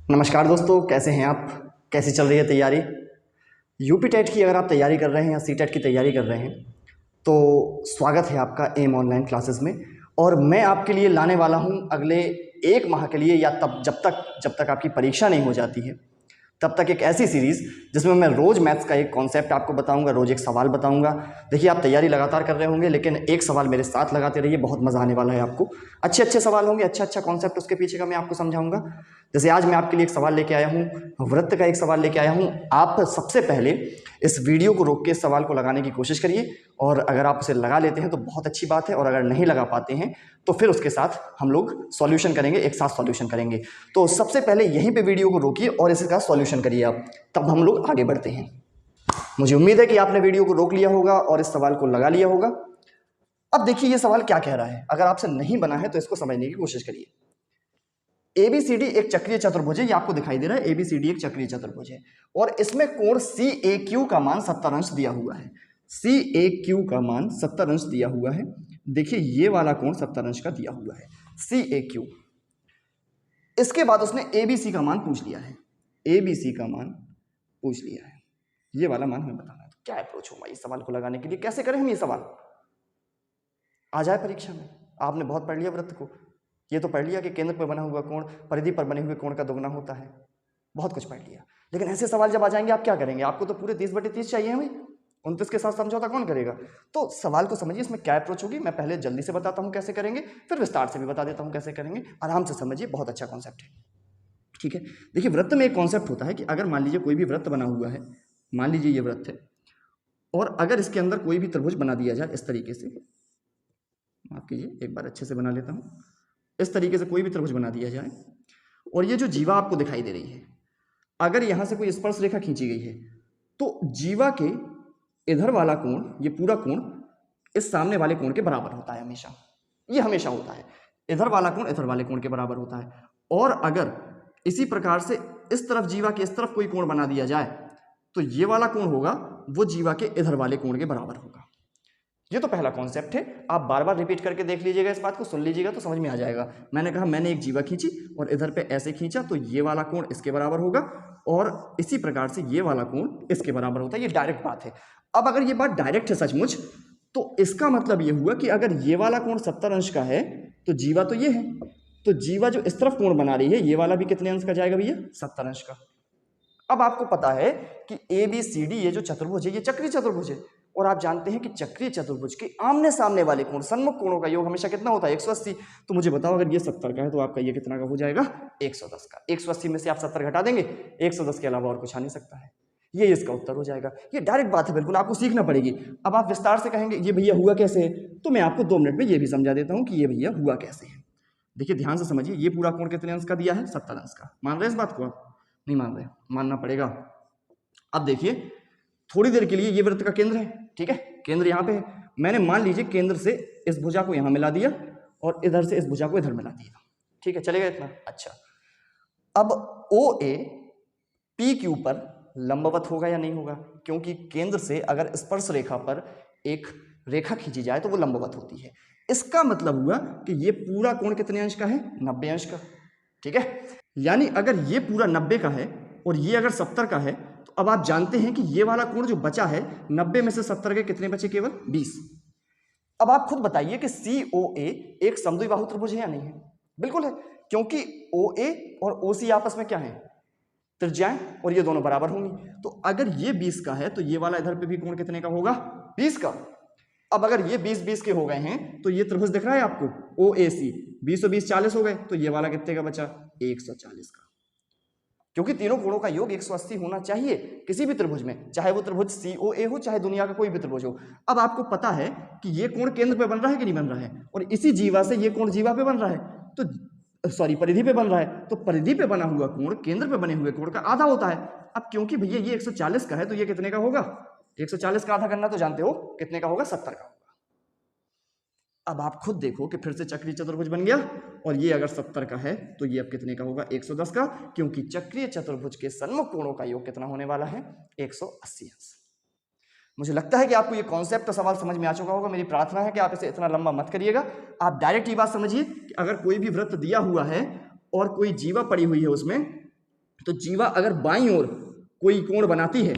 नमस्कार दोस्तों, कैसे हैं आप? कैसी चल रही है तैयारी? यूपी टेट की अगर आप तैयारी कर रहे हैं या सी टेट की तैयारी कर रहे हैं तो स्वागत है आपका एम ऑनलाइन क्लासेस में। और मैं आपके लिए लाने वाला हूं अगले 1 माह के लिए, या तब जब तक आपकी परीक्षा नहीं हो जाती है तब तक, एक ऐसी सीरीज़ जिसमें मैं रोज़ मैथ्स का एक कॉन्सेप्ट आपको बताऊंगा, रोज़ एक सवाल बताऊंगा। देखिए, आप तैयारी लगातार कर रहे होंगे, लेकिन एक सवाल मेरे साथ लगाते रहिए, बहुत मज़ा आने वाला है आपको। अच्छे अच्छे सवाल होंगे, अच्छा कॉन्सेप्ट उसके पीछे का मैं आपको समझाऊंगा। जैसे आज मैं आपके लिए एक सवाल लेके आया हूँ, वृत्त का एक सवाल लेके आया हूँ। आप सबसे पहले इस वीडियो को रोक के इस सवाल को लगाने की कोशिश करिए, और अगर आप उसे लगा लेते हैं तो बहुत अच्छी बात है, और अगर नहीं लगा पाते हैं तो फिर उसके साथ हम लोग सॉल्यूशन करेंगे, एक साथ सॉल्यूशन करेंगे। तो सबसे पहले यहीं पे वीडियो को रोकिए और इसका सॉल्यूशन करिए आप, तब हम लोग आगे बढ़ते हैं। मुझे उम्मीद है कि आपने वीडियो को रोक लिया होगा और इस सवाल को लगा लिया होगा। अब देखिए ये सवाल क्या कह रहा है, अगर आपसे नहीं बना है तो इसको समझने की कोशिश करिए। एबीसीडी एक चक्रीय चतुर्भुज है, ये आपको दिखाई दे रहा है। एबीसीडी एक चक्रीय चतुर्भुज है और इसमें कोण CAQ का मान 70 अंश दिया हुआ है। CAQ का मान 70 अंश दिया हुआ है। देखिए ये वाला कोण 70 अंश का दिया हुआ है, CAQ। इसके बाद उसने ABC का मान पूछ लिया है, ABC का मान पूछ लिया है, ये वाला मान हमें बताना है। तो क्या अप्रोच होगा इस सवाल को लगाने के लिए, कैसे करें हम ये सवाल? आ जाए परीक्षा में, आपने बहुत पढ़ लिया वृत्त को, ये तो पढ़ लिया कि केंद्र पर बना हुआ कोण परिधि पर बने हुए कोण का दोगुना होता है, बहुत कुछ पढ़ लिया। लेकिन ऐसे सवाल जब आ जाएंगे आप क्या करेंगे? आपको तो पूरे 30/30 चाहिए भाई, 29 के साथ समझौता कौन करेगा? तो सवाल को समझिए, इसमें क्या अप्रोच होगी। मैं पहले जल्दी से बताता हूँ कैसे करेंगे, फिर विस्तार से भी बता देता हूँ कैसे करेंगे। आराम से समझिए, बहुत अच्छा कॉन्सेप्ट है, ठीक है। देखिए वृत्त में एक कॉन्सेप्ट होता है कि अगर मान लीजिए कोई भी वृत्त बना हुआ है, मान लीजिए ये वृत्त है, और अगर इसके अंदर कोई भी त्रिभुज बना दिया जाए इस तरीके से, माफ कीजिए एक बार अच्छे से बना लेता हूँ, इस तरीके से कोई भी त्रिभुज बना दिया जाए, और ये जो जीवा आपको दिखाई दे रही है, अगर यहां से कोई स्पर्श रेखा खींची गई है तो जीवा के इधर वाला कोण, ये पूरा कोण इस सामने वाले कोण के बराबर होता है हमेशा, ये हमेशा होता है। इधर वाला कोण इधर वाले कोण के बराबर होता है। और अगर इसी प्रकार से इस तरफ जीवा के इस तरफ कोई कोण बना दिया जाए तो ये वाला कोण होगा वो जीवा के इधर वाले कोण के बराबर होगा। ये तो पहला कॉन्सेप्ट है, आप बार बार रिपीट करके देख लीजिएगा, इस बात को सुन लीजिएगा तो समझ में आ जाएगा। मैंने कहा मैंने एक जीवा खींची और इधर पे ऐसे खींचा तो ये वाला कोण इसके बराबर होगा, और इसी प्रकार से ये वाला कोण इसके बराबर होता है। ये डायरेक्ट बात है। अब अगर ये बात डायरेक्ट है सचमुच, तो इसका मतलब ये हुआ कि अगर ये वाला कोण 70 अंश का है तो जीवा तो ये है, तो जीवा जो इस तरफ कोण बना रही है ये वाला भी कितने अंश का जाएगा भैया? 70 अंश का। अब आपको पता है कि ABCD ये जो चतुर्भुज है ये चक्रीय चतुर्भुज है, और आप जानते हैं कि चक्रीय चतुर्भुज के आमने सामने वाले कोण, सन्मुख कोणों का योग हमेशा कितना होता है? 180। तो मुझे बताओ अगर ये 70 का है तो आपका ये कितना का हो जाएगा? 110 का। 180 में से आप 70 घटा देंगे, 110 के अलावा और कुछ आ नहीं सकता है। ये इसका उत्तर हो जाएगा। ये डायरेक्ट बात है, बिल्कुल आपको सीखना पड़ेगी। अब आप विस्तार से कहेंगे ये भैया हुआ कैसे है, तो मैं आपको 2 मिनट में ये भी समझा देता हूं कि ये भैया हुआ कैसे है। देखिए ध्यान से समझिए, ये पूरा कोण कितने अंश का दिया है? 70 अंश का। मान रहे इस बात को? आप नहीं मान रहे, मानना पड़ेगा। अब देखिए थोड़ी देर के लिए ये वृत्त का केंद्र है, ठीक है, केंद्र यहाँ पे है। मैंने मान लीजिए केंद्र से इस भुजा को यहाँ मिला दिया और इधर से इस भुजा को इधर मिला दिया, ठीक है, चलेगा इतना? अच्छा, अब OA PQ पर लंबवत होगा या नहीं होगा? क्योंकि केंद्र से अगर स्पर्श रेखा पर एक रेखा खींची जाए तो वो लंबवत होती है। इसका मतलब हुआ कि ये पूरा कोण कितने अंश का है? 90 अंश का, ठीक है। यानी अगर ये पूरा 90 का है और ये अगर 70 का है, तो अब आप जानते हैं कि ये वाला कोण जो बचा है 90 में से 70 के कितने बचे? केवल 20। अब आप खुद बताइए कि COA एक समद्विबाहु त्रिभुज है या नहीं है? बिल्कुल है, क्योंकि OA और OC आपस में क्या है? त्रिज्याएं, और ये दोनों बराबर होंगी। तो अगर ये 20 का है तो ये वाला इधर पे भी कोण कितने का होगा? 20 का। अब अगर ये 20-20 के हो गए हैं तो ये त्रिभुज दिख रहा है आपको OAC, 20 और 20 40 हो गए, तो ये वाला कितने का बचा? 140 का। क्योंकि तीनों कोणों का योग 180 होना चाहिए किसी भी त्रिभुज में, चाहे वो त्रिभुज COA हो चाहे दुनिया का कोई भी त्रिभुज हो। अब आपको पता है कि ये कोण केंद्र पे बन रहा है कि नहीं बन रहा है, और इसी जीवा से ये कोण जीवा पे बन रहा है, तो सॉरी परिधि पे बन रहा है, तो परिधि पे बना हुआ कोण केंद्र पे बने हुए कोण का आधा होता है। अब क्योंकि भैया ये 140 का है तो ये कितने का होगा? 140 का आधा करना तो जानते हो कितने का होगा? 70 का होगा। अब आप खुद देखो कि फिर से चक्रीय चतुर्भुज बन गया, और ये अगर 70 का है तो ये अब कितने का होगा? 110 का, क्योंकि चक्रीय चतुर्भुज के सन्मुख कोणों का योग कितना होने वाला है? 180 अंश। मुझे लगता है कि आपको ये कॉन्सेप्ट का सवाल समझ में आ चुका होगा। मेरी प्रार्थना है कि आप इसे इतना लंबा मत करिएगा, आप डायरेक्ट ये बात समझिए कि अगर कोई भी वृत्त दिया हुआ है और कोई जीवा पड़ी हुई है उसमें, तो जीवा अगर बाईं ओर कोई कोण बनाती है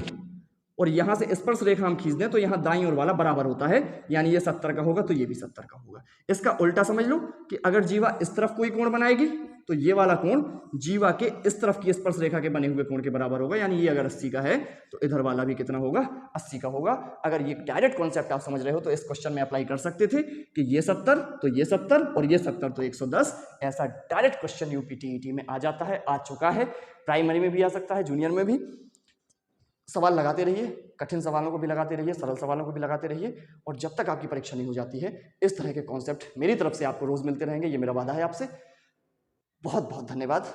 और यहां से स्पर्श रेखा हम खींच दें तो यहां दाईं ओर वाला बराबर होता है, यानी ये 70 का होगा तो ये भी 70 का होगा। इसका उल्टा समझ लो कि अगर जीवा इस तरफ कोई कोण बनाएगी तो ये वाला कोण जीवा के इस तरफ की स्पर्श रेखा के बने हुए कोण के बराबर होगा, यानी ये अगर 80 का है तो इधर वाला भी कितना होगा, 80 का होगा। अगर ये डायरेक्ट कॉन्सेप्ट आप समझ रहे हो तो इस क्वेश्चन में अप्लाई कर सकते थे कि ये 70 तो ये 70 और ये 70 तो 110। ऐसा डायरेक्ट क्वेश्चन यूपीटीईटी में आ जाता है, आ चुका है। प्राइमरी में भी आ सकता है, जूनियर में भी। सवाल लगाते रहिए, कठिन सवालों को भी लगाते रहिए, सरल सवालों को भी लगाते रहिए, और जब तक आपकी परीक्षा नहीं हो जाती है इस तरह के कॉन्सेप्ट मेरी तरफ से आपको रोज मिलते रहेंगे, ये मेरा वादा है आपसे। बहुत बहुत धन्यवाद।